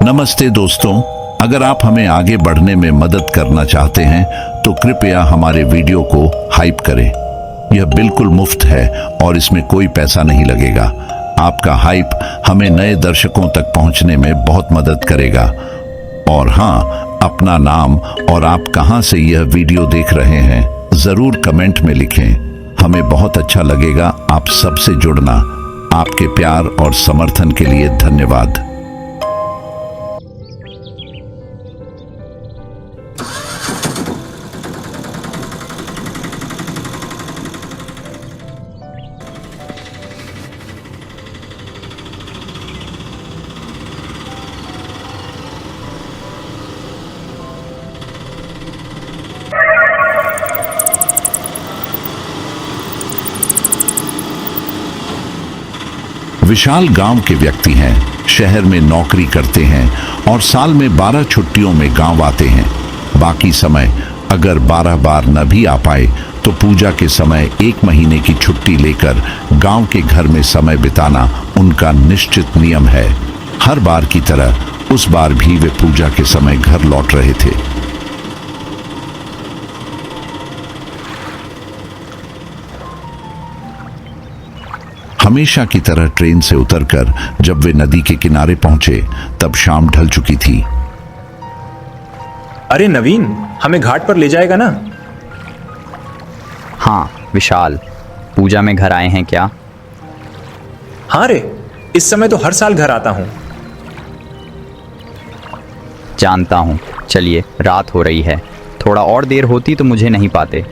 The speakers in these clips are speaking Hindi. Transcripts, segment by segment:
नमस्ते दोस्तों, अगर आप हमें आगे बढ़ने में मदद करना चाहते हैं तो कृपया हमारे वीडियो को हाइप करें। यह बिल्कुल मुफ्त है और इसमें कोई पैसा नहीं लगेगा। आपका हाइप हमें नए दर्शकों तक पहुंचने में बहुत मदद करेगा। और हाँ, अपना नाम और आप कहां से यह वीडियो देख रहे हैं जरूर कमेंट में लिखें। हमें बहुत अच्छा लगेगा आप सबसे जुड़ना। आपके प्यार और समर्थन के लिए धन्यवाद। विशाल गांव के व्यक्ति हैं, शहर में नौकरी करते हैं और साल में 12 छुट्टियों में गांव आते हैं। बाकी समय अगर 12 बार न भी आ पाए तो पूजा के समय 1 महीने की छुट्टी लेकर गांव के घर में समय बिताना उनका निश्चित नियम है। हर बार की तरह उस बार भी वे पूजा के समय घर लौट रहे थे। हमेशा की तरह ट्रेन से उतरकर जब वे नदी के किनारे पहुंचे तब शाम ढल चुकी थी। अरे नवीन, हमें घाट पर ले जाएगा ना? हाँ विशाल, पूजा में घर आए हैं क्या? हाँ रे, इस समय तो हर साल घर आता हूँ। जानता हूँ। चलिए, रात हो रही है, थोड़ा और देर होती तो मुझे नहीं पाते।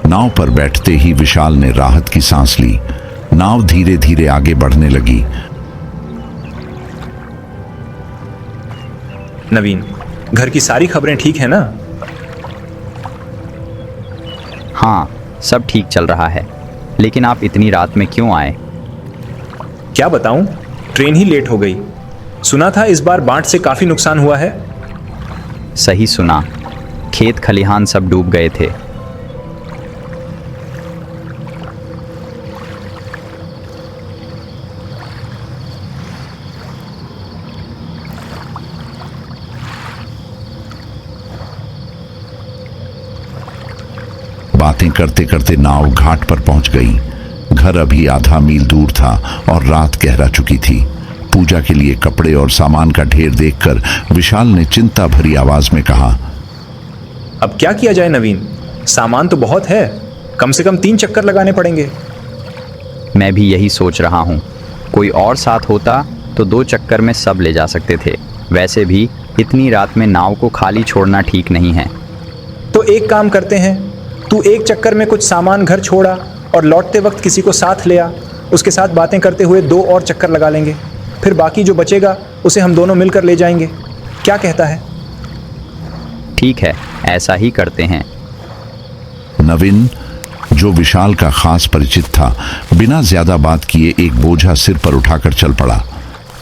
नाव पर बैठते ही विशाल ने राहत की सांस ली। नाव धीरे धीरे आगे बढ़ने लगी। नवीन, घर की सारी खबरें ठीक है ना? हाँ, सब ठीक चल रहा है, लेकिन आप इतनी रात में क्यों आए? क्या बताऊं, ट्रेन ही लेट हो गई। सुना था इस बार बाढ़ से काफी नुकसान हुआ है। सही सुना, खेत खलिहान सब डूब गए थे। बातें करते करते नाव घाट पर पहुंच गई। घर अभी आधा मील दूर था और रात गहरा चुकी थी। पूजा के लिए कपड़े और सामान का ढेर देखकर विशाल ने चिंता भरी आवाज में कहा, अब क्या किया जाए नवीन? सामान तो बहुत है, कम से कम 3 चक्कर लगाने पड़ेंगे। मैं भी यही सोच रहा हूँ। कोई और साथ होता तो 2 चक्कर में सब ले जा सकते थे। वैसे भी इतनी रात में नाव को खाली छोड़ना ठीक नहीं है। तो एक काम करते हैं, तू 1 चक्कर में कुछ सामान घर छोड़ा और लौटते वक्त किसी को साथ ले आ। उसके साथ बातें करते हुए 2 और चक्कर लगा लेंगे। फिर बाकी जो बचेगा उसे हम दोनों मिलकर ले जाएंगे। क्या कहता है? ठीक है, ऐसा ही करते हैं। नवीन, जो विशाल का खास परिचित था, बिना ज्यादा बात किए एक बोझा सिर पर उठाकर चल पड़ा।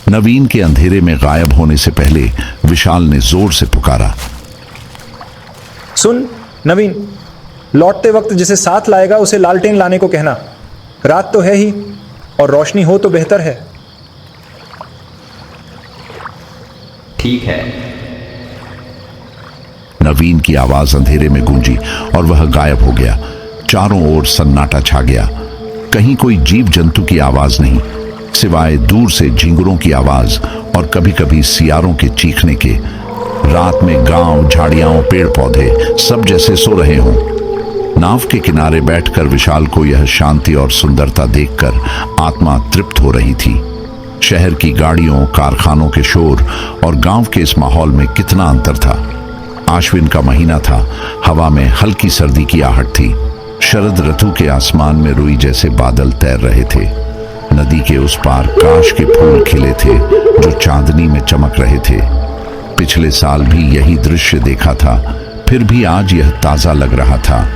नवीन के अंधेरे में गायब होने से पहले विशाल ने जोर से पुकारा, सुन नवीन, लौटते वक्त जिसे साथ लाएगा उसे लालटेन लाने को कहना। रात तो है ही और रोशनी हो तो बेहतर है। ठीक है। नवीन की आवाज अंधेरे में गूंजी और वह गायब हो गया। चारों ओर सन्नाटा छा गया। कहीं कोई जीव जंतु की आवाज नहीं, सिवाय दूर से झिंगुरों की आवाज और कभी कभी सियारों के चीखने के। रात में गांव, झाड़ियां, पेड़ पौधे सब जैसे सो रहे हों। नाव के किनारे बैठकर विशाल को यह शांति और सुंदरता देखकर आत्मा तृप्त हो रही थी। शहर की गाड़ियों, कारखानों के शोर और गांव के इस माहौल में कितना अंतर था। आश्विन का महीना था, हवा में हल्की सर्दी की आहट थी। शरद ऋतु के आसमान में रुई जैसे बादल तैर रहे थे। नदी के उस पार काश के फूल खिले थे जो चांदनी में चमक रहे थे। पिछले साल भी यही दृश्य देखा था, फिर भी आज यह ताजा लग रहा था।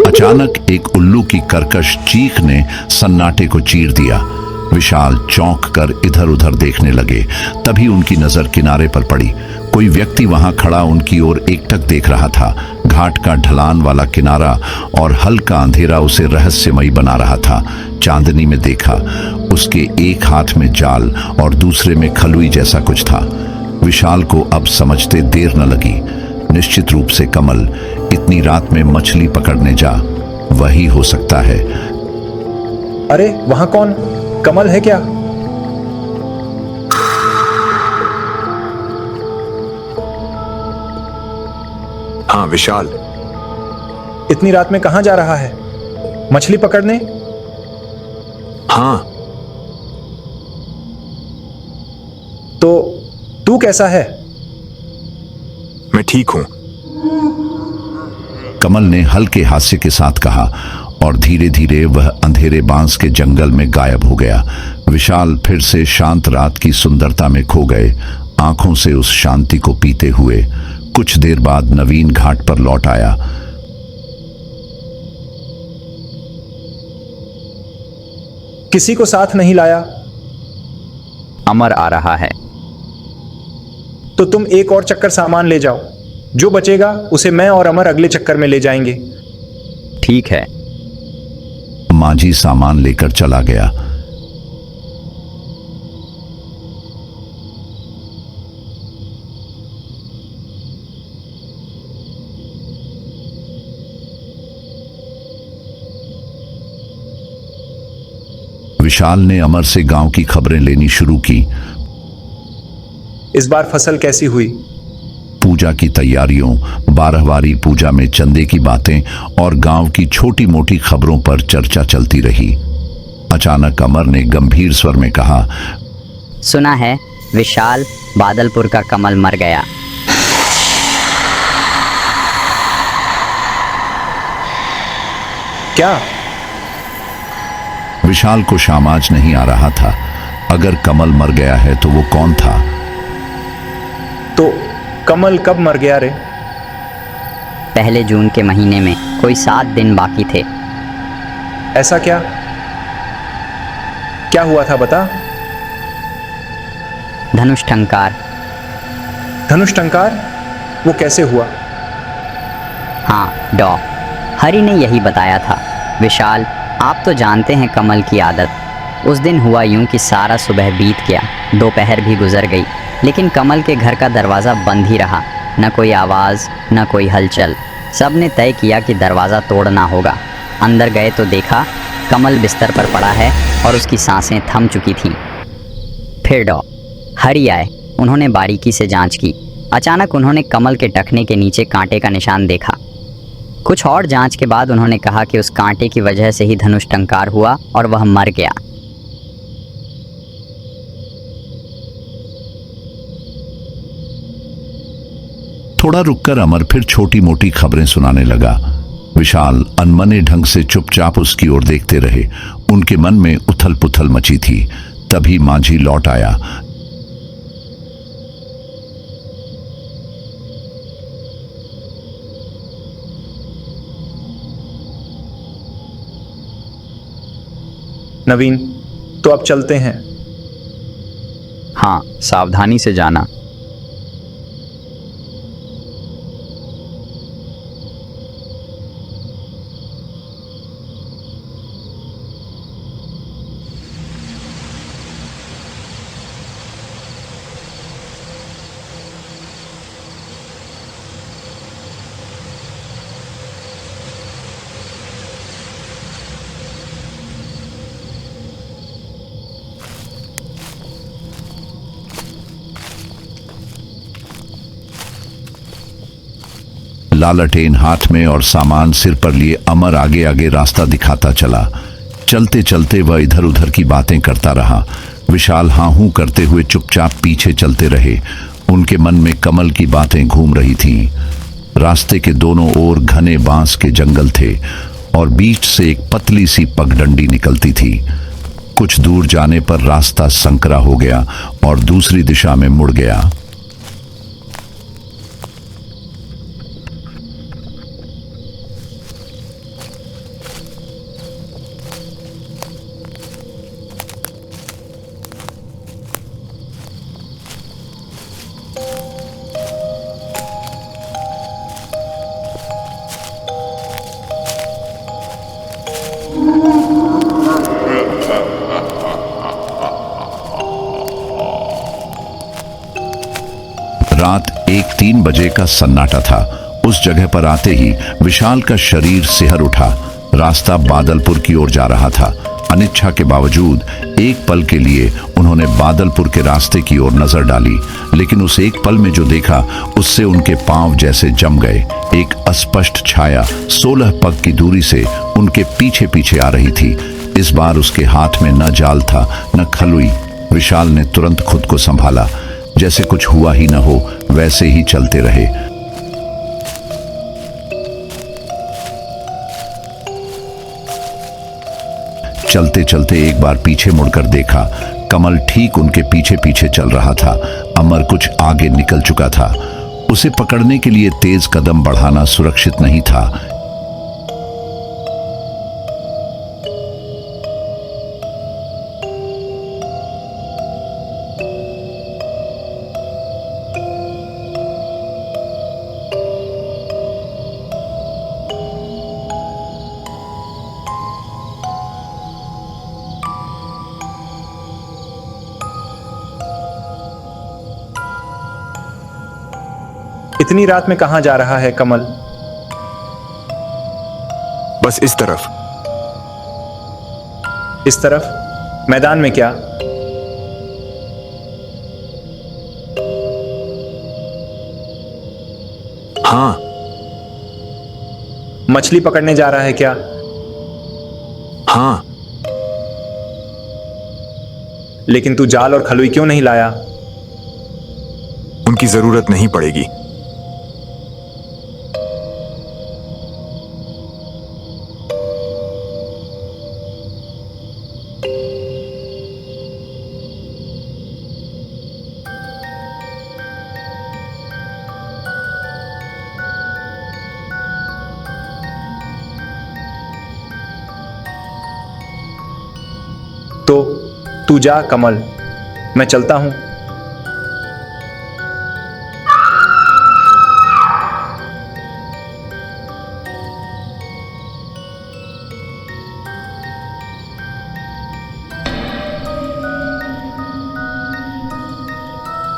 अचानक एक उल्लू की कर्कश चीख ने सन्नाटे को चीर दिया। विशाल चौंक कर इधर उधर देखने लगे। तभी उनकी नजर किनारे पर पड़ी। कोई व्यक्ति वहां खड़ा उनकी ओर एकटक देख रहा था। घाट का ढलान वाला किनारा और हल्का अंधेरा उसे रहस्यमयी बना रहा था। चांदनी में देखा, उसके एक हाथ में जाल और दूसरे में खलुई जैसा कुछ था। विशाल को अब समझते देर न लगी। निश्चित रूप से कमल इतनी रात में मछली पकड़ने जा, वही हो सकता है। अरे वहां कौन? कमल है क्या? हाँ विशाल। इतनी रात में कहां जा रहा है? मछली पकड़ने? हाँ। तो तू कैसा है? मैं ठीक हूं। कमल ने हल्के हास्य के साथ कहा और धीरे धीरे वह अंधेरे बांस के जंगल में गायब हो गया। विशाल फिर से शांत रात की सुंदरता में खो गए, आंखों से उस शांति को पीते हुए। कुछ देर बाद नवीन घाट पर लौट आया। किसी को साथ नहीं लाया? अमर आ रहा है। तो तुम एक और चक्कर सामान ले जाओ। जो बचेगा उसे मैं और अमर अगले चक्कर में ले जाएंगे। ठीक है। मांझी सामान लेकर चला गया। विशाल ने अमर से गांव की खबरें लेनी शुरू की। इस बार फसल कैसी हुई? पूजा की तैयारियों, 12वारी पूजा में चंदे की बातें और गांव की छोटी मोटी खबरों पर चर्चा चलती रही। अचानक अमर ने गंभीर स्वर में कहा, सुना है विशाल, बादलपुर का कमल मर गया। क्या? विशाल को शामाज नहीं आ रहा था। अगर कमल मर गया है तो वो कौन था? तो कमल कब मर गया रे? पहले जून के महीने में, कोई 7 दिन बाकी थे। ऐसा क्या? क्या हुआ था बता? धनुष टंकार। धनुष टंकार? वो कैसे हुआ? हाँ डॉ हरि ने यही बताया था। विशाल, आप तो जानते हैं कमल की आदत। उस दिन हुआ यूं कि सारा सुबह बीत गया, दोपहर भी गुजर गई, लेकिन कमल के घर का दरवाज़ा बंद ही रहा। न कोई आवाज़, न कोई हलचल। सब ने तय किया कि दरवाज़ा तोड़ना होगा। अंदर गए तो देखा कमल बिस्तर पर पड़ा है और उसकी सांसें थम चुकी थीं। फिर डॉ हरि आए। उन्होंने बारीकी से जांच की। अचानक उन्होंने कमल के टखने के नीचे कांटे का निशान देखा। कुछ और जांच के बाद उन्होंने कहा कि उस कांटे की वजह से ही धनुष टंकार हुआ और वह मर गया। थोड़ा रुककर अमर फिर छोटी मोटी खबरें सुनाने लगा। विशाल अनमने ढंग से चुपचाप उसकी ओर देखते रहे। उनके मन में उथल पुथल मची थी। तभी मांझी लौट आया। नवीन, तो अब चलते हैं। हाँ, सावधानी से जाना। लालटेन हाथ में और सामान सिर पर लिए अमर आगे आगे रास्ता दिखाता चला। चलते चलते वह इधर उधर की बातें करता रहा। विशाल हाँ हूं करते हुए चुपचाप पीछे चलते रहे। उनके मन में कमल की बातें घूम रही थीं। रास्ते के दोनों ओर घने बांस के जंगल थे और बीच से एक पतली सी पगडंडी निकलती थी। कुछ दूर जाने पर रास्ता संकरा हो गया और दूसरी दिशा में मुड़ गया। 3 बजे का सन्नाटा था। उस जगह पर आते ही विशाल का शरीर सिहर उठा। रास्ता बादलपुर की ओर जा रहा था। अनिच्छा के बावजूद एक पल के लिए उन्होंने बादलपुर के रास्ते की ओर नजर डाली, लेकिन उस एक पल में जो देखा उससे उनके पांव जैसे जम गए। एक अस्पष्ट छाया 16 पग की दूरी से उनके पीछे पीछे आ रही थी। इस बार उसके हाथ में न जाल था न खलुई। विशाल ने तुरंत खुद को संभाला। जैसे कुछ हुआ ही न हो वैसे ही चलते रहे। चलते चलते एक बार पीछे मुड़कर देखा। कमल ठीक उनके पीछे पीछे चल रहा था। अमर कुछ आगे निकल चुका था। उसे पकड़ने के लिए तेज कदम बढ़ाना सुरक्षित नहीं था। इतनी रात में कहां जा रहा है कमल? बस इस तरफ। इस तरफ? मैदान में क्या? हाँ। मछली पकड़ने जा रहा है क्या? हाँ। लेकिन तू जाल और खलुई क्यों नहीं लाया? उनकी जरूरत नहीं पड़ेगी। तो तू जा कमल, मैं चलता हूं।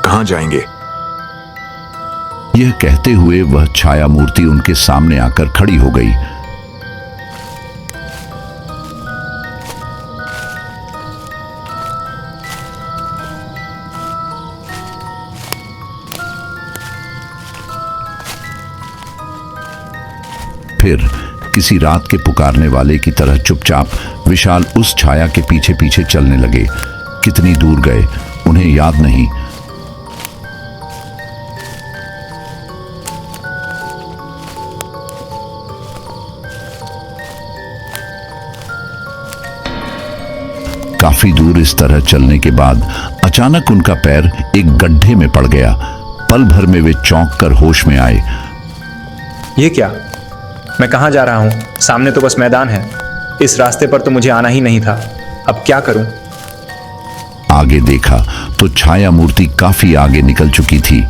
कहां जाएंगे? यह कहते हुए वह छाया मूर्ति उनके सामने आकर खड़ी हो गई। फिर किसी रात के पुकारने वाले की तरह चुपचाप विशाल उस छाया के पीछे पीछे चलने लगे। कितनी दूर गए उन्हें याद नहीं। काफी दूर इस तरह चलने के बाद अचानक उनका पैर एक गड्ढे में पड़ गया। पल भर में वे चौंक कर होश में आए। ये क्या? मैं कहां जा रहा हूं? सामने तो बस मैदान है। इस रास्ते पर तो मुझे आना ही नहीं था। अब क्या करूं? आगे देखा तो छाया मूर्ति काफी आगे निकल चुकी थी।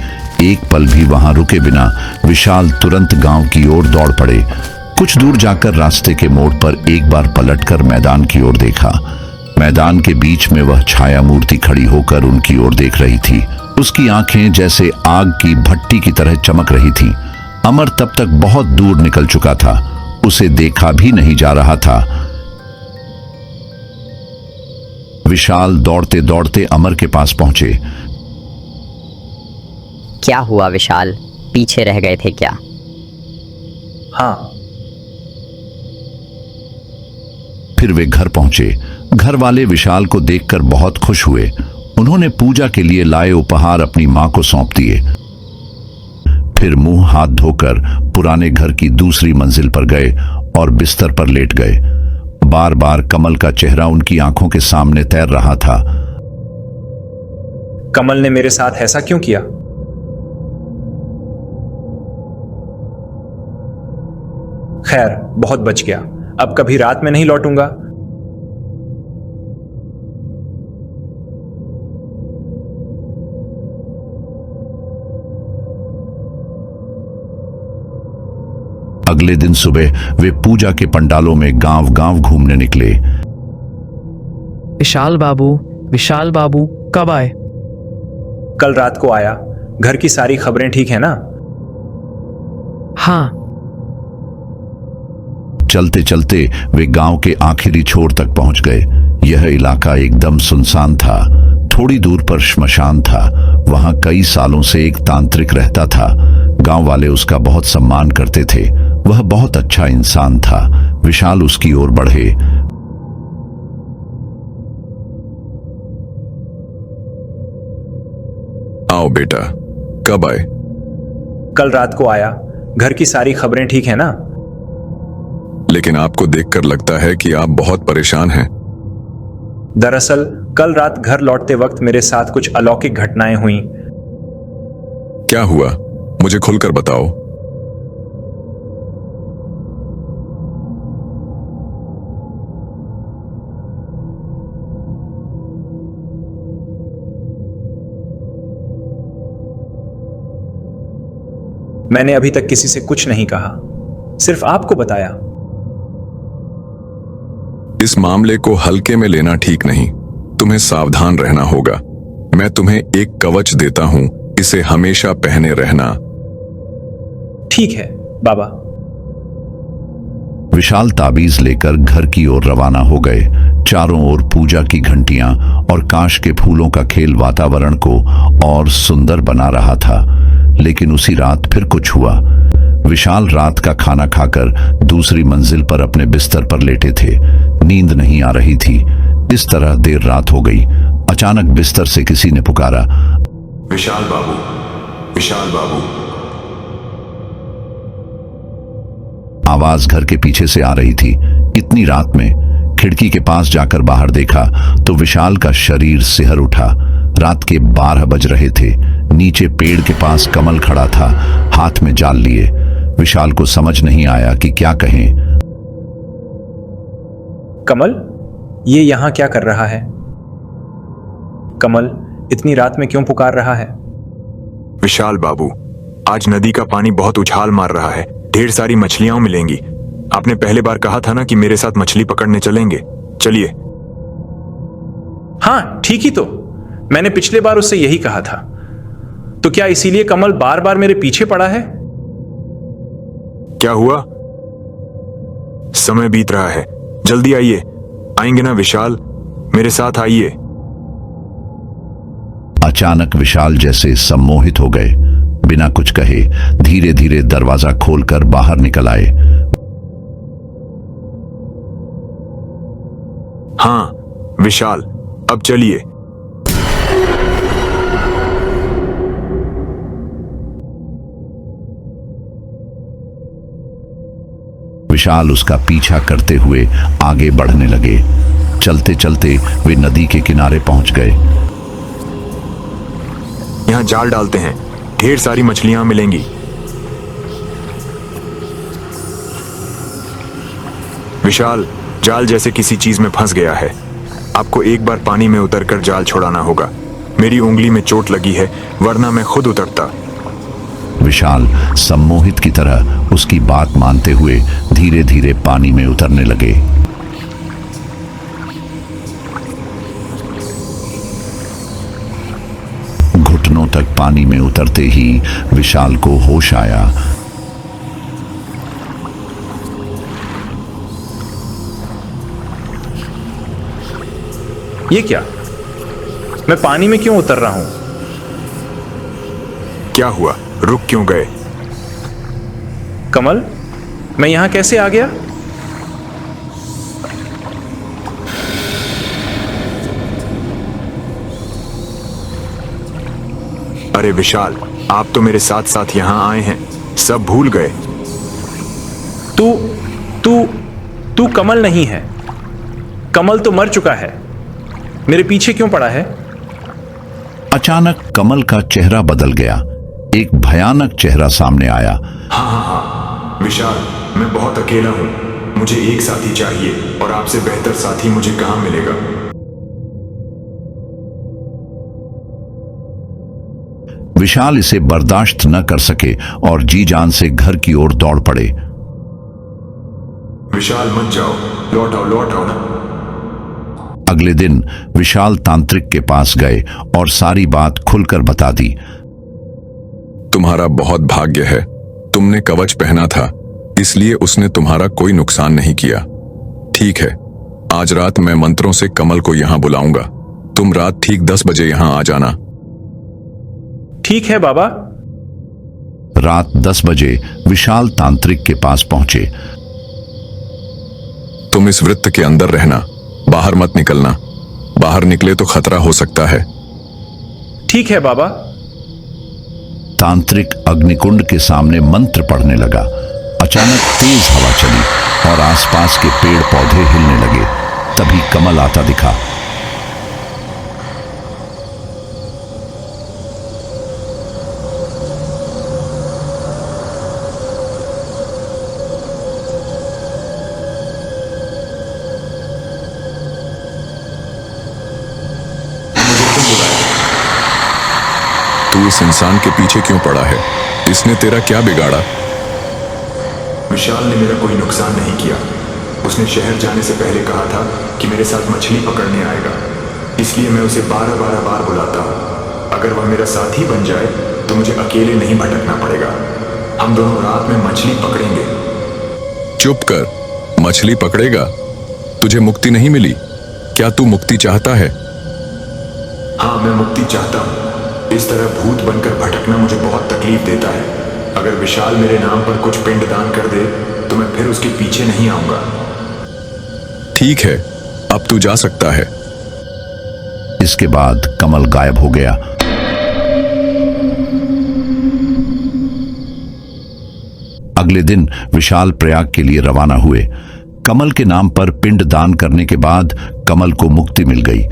एक पल भी वहां रुके बिना विशाल तुरंत गांव की ओर दौड़ पड़े। कुछ दूर जाकर रास्ते के मोड़ पर एक बार पलटकर मैदान की ओर देखा। मैदान के बीच में वह छाया मूर्ति खड़ी होकर उनकी ओर देख रही थी। उसकी आंखें जैसे आग की भट्टी की तरह चमक रही थी। अमर तब तक बहुत दूर निकल चुका था। उसे देखा भी नहीं जा रहा था। विशाल दौड़ते दौड़ते अमर के पास पहुंचे। क्या हुआ विशाल, पीछे रह गए थे क्या? हाँ। फिर वे घर पहुंचे। घर वाले विशाल को देखकर बहुत खुश हुए। उन्होंने पूजा के लिए लाए उपहार अपनी मां को सौंप दिए। फिर मुंह हाथ धोकर पुराने घर की दूसरी मंजिल पर गए और बिस्तर पर लेट गए। बार बार कमल का चेहरा उनकी आंखों के सामने तैर रहा था। कमल ने मेरे साथ ऐसा क्यों किया? खैर, बहुत बच गया। अब कभी रात में नहीं लौटूंगा। अगले दिन सुबह वे पूजा के पंडालों में गांव गांव घूमने निकले। विशाल बाबू कब आए? कल रात को आया। घर की सारी खबरें ठीक है ना? हाँ। चलते चलते वे गांव के आखिरी छोर तक पहुंच गए। यह इलाका एकदम सुनसान था। थोड़ी दूर पर श्मशान था। वहां कई सालों से एक तांत्रिक रहता था। गांव वाले उसका बहुत सम्मान करते थे। वह बहुत अच्छा इंसान था। विशाल उसकी ओर बढ़े। आओ बेटा, कब आए? कल रात को आया। घर की सारी खबरें ठीक है ना? लेकिन आपको देखकर लगता है कि आप बहुत परेशान हैं। दरअसल कल रात घर लौटते वक्त मेरे साथ कुछ अलौकिक घटनाएं हुई। क्या हुआ? मुझे खुलकर बताओ। मैंने अभी तक किसी से कुछ नहीं कहा, सिर्फ आपको बताया। इस मामले को हल्के में लेना ठीक नहीं। तुम्हें सावधान रहना होगा। मैं तुम्हें एक कवच देता हूं, इसे हमेशा पहने रहना। ठीक है बाबा। विशाल ताबीज लेकर घर की ओर रवाना हो गए। चारों ओर पूजा की घंटियां और काश के फूलों का खेल वातावरण को और सुंदर बना रहा था। लेकिन उसी रात फिर कुछ हुआ। विशाल रात का खाना खाकर दूसरी मंजिल पर अपने बिस्तर पर लेटे थे। नींद नहीं आ रही थी। इस तरह देर रात हो गई। अचानक बिस्तर से किसी ने पुकारा, विशाल बाबू, विशाल बाबू। आवाज घर के पीछे से आ रही थी। इतनी रात में खिड़की के पास जाकर बाहर देखा तो विशाल का शरीर सिहर उठा। रात के 12 बज रहे थे। नीचे पेड़ के पास कमल खड़ा था, हाथ में जाल लिए। विशाल को समझ नहीं आया कि क्या कहें। कमल, ये यहां क्या कर रहा है? कमल इतनी रात में क्यों पुकार रहा है? विशाल बाबू, आज नदी का पानी बहुत उछाल मार रहा है। ढेर सारी मछलियां मिलेंगी। आपने पहले बार कहा था ना कि मेरे साथ मछली पकड़ने चलेंगे। चलिए। हाँ ठीक ही तो, मैंने पिछले बार उससे यही कहा था। तो क्या इसीलिए कमल बार बार मेरे पीछे पड़ा है? क्या हुआ? समय बीत रहा है, जल्दी आइए। आएंगे ना विशाल? मेरे साथ आइए। अचानक विशाल जैसे सम्मोहित हो गए। बिना कुछ कहे धीरे धीरे दरवाजा खोलकर बाहर निकल आए। हाँ विशाल, अब चलिए। विशाल उसका पीछा करते हुए आगे बढ़ने लगे। चलते चलते वे नदी के किनारे पहुंच गए। यहां जाल डालते हैं, ढेर सारी मछलियां मिलेंगी। विशाल, जाल जैसे किसी चीज में फंस गया है। आपको एक बार पानी में उतरकर जाल छुड़ाना होगा। मेरी उंगली में चोट लगी है, वरना मैं खुद उतरता। विशाल सम्मोहित की तरह उसकी बात मानते हुए धीरे धीरे पानी में उतरने लगे। घुटनों तक पानी में उतरते ही विशाल को होश आया। ये क्या? मैं पानी में क्यों उतर रहा हूं? क्या हुआ? रुक क्यों गए? कमल, मैं यहां कैसे आ गया? अरे विशाल, आप तो मेरे साथ साथ यहां आए हैं, सब भूल गए। तू तू तू कमल नहीं है। कमल तो मर चुका है। मेरे पीछे क्यों पड़ा है? अचानक कमल का चेहरा बदल गया। एक भयानक चेहरा सामने आया। हाँ, विशाल, मैं बहुत अकेला हूं। मुझे एक साथी चाहिए, और आपसे बेहतर साथी मुझे कहां मिलेगा? विशाल इसे बर्दाश्त न कर सके और जी जान से घर की ओर दौड़ पड़े। विशाल मत जाओ, लौट आओ ना। अगले दिन विशाल तांत्रिक के पास गए और सारी बात खुलकर बता दी। तुम्हारा बहुत भाग्य है, तुमने कवच पहना था, इसलिए उसने तुम्हारा कोई नुकसान नहीं किया। ठीक है, आज रात मैं मंत्रों से कमल को यहां बुलाऊंगा। तुम रात ठीक 10 बजे यहां आ जाना। ठीक है बाबा। रात 10 बजे विशाल तांत्रिक के पास पहुंचे। तुम इस वृत्त के अंदर रहना, बाहर मत निकलना। बाहर निकले तो खतरा हो सकता है। ठीक है बाबा। तांत्रिक अग्निकुंड के सामने मंत्र पढ़ने लगा। अचानक तेज हवा चली और आसपास के पेड़ पौधे हिलने लगे। तभी कमल आता दिखा। तू इस इंसान के पीछे क्यों पड़ा है? इसने तेरा क्या बिगाड़ा? विशाल ने मेरा कोई नुकसान नहीं किया। उसने शहर जाने से पहले कहा था कि मेरे साथ मछली पकड़ने आएगा, इसलिए मैं उसे 12-12 बार बुलाता हूँ। अगर वह मेरा साथी बन जाए तो मुझे अकेले नहीं भटकना पड़ेगा। हम दोनों रात में मछली पकड़ेंगे। चुप कर, मछली पकड़ेगा? तुझे मुक्ति नहीं मिली? क्या तू मुक्ति चाहता है? हाँ, मैं मुक्ति चाहता हूँ। इस तरह भूत बनकर भटकना मुझे बहुत तकलीफ देता है। अगर विशाल मेरे नाम पर कुछ पिंड दान कर दे तो मैं फिर उसके पीछे नहीं आऊंगा। ठीक है, अब तू जा सकता है। इसके बाद कमल गायब हो गया। अगले दिन विशाल प्रयाग के लिए रवाना हुए। कमल के नाम पर पिंड दान करने के बाद कमल को मुक्ति मिल गई।